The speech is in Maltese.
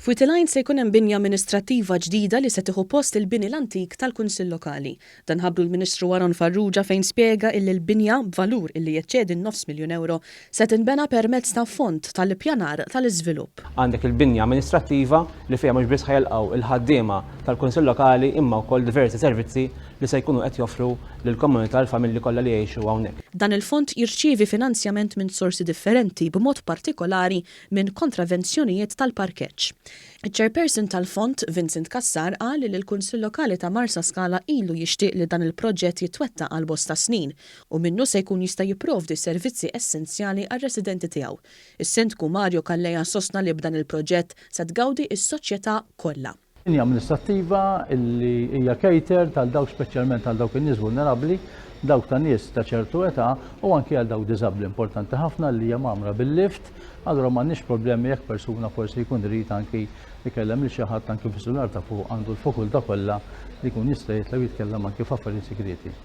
Il-Għajn se jkun hemm binja amministrattiva ġdida li se tieħu post il-bini l-antik tal-Kunsill Lokali. Dan ħabbru l-Ministru Aaron Farrugia fejn spjega illi l-binja b'valur illi jeċċedi n-nofs miljun euro se tinbena permezz ta' Fond tal-Ippjanar tal-Iżvilupp. Għandek il-binja amministrattiva li fiha mhux biss ħajlqgħu il-ħaddiema tal-Kunsill Lokali imma wkoll diversi servizzi li se jkunu qed joffru lill-komunità l-familji kollha li jgħixu hawnhekk. Dan il-fond jirċievi finanzjament minn sorsi differenti b'mod partikolari minn kontravenzjonijiet tal-parkeġġ. Il-Chairperson tal-Fond, Vincent Kassar, qal li l-Kunsill Lokali ta' Marsa Skala ilu jixtieq li dan il-proġett jitwettaq għal bosta snin u minnu se jkun jista' jipprovdi servizzi essenzjali għar-residenti tiegħu. Is-Sindku Mario Kalleja sostna li b'dan il-proġett se tgawdi s-soċjetà kollha. Binja amministrattiva li hija cater tal dawk speċjalment għal dawk in-nies vulnerabbli, dawk ta' nies ta' ċertu età u anke għal dawk diżabbli importanti ħafna li hija magħmra bil-lift, allura m'għandniex problemi jekk persuna forsi jkun irid anki ikellem lil xi ħadd anke fis-sular ta' fuq għandu l-fakultà kollha li jkun jista' jitleb jitkellem anke f'affarijiet segreti.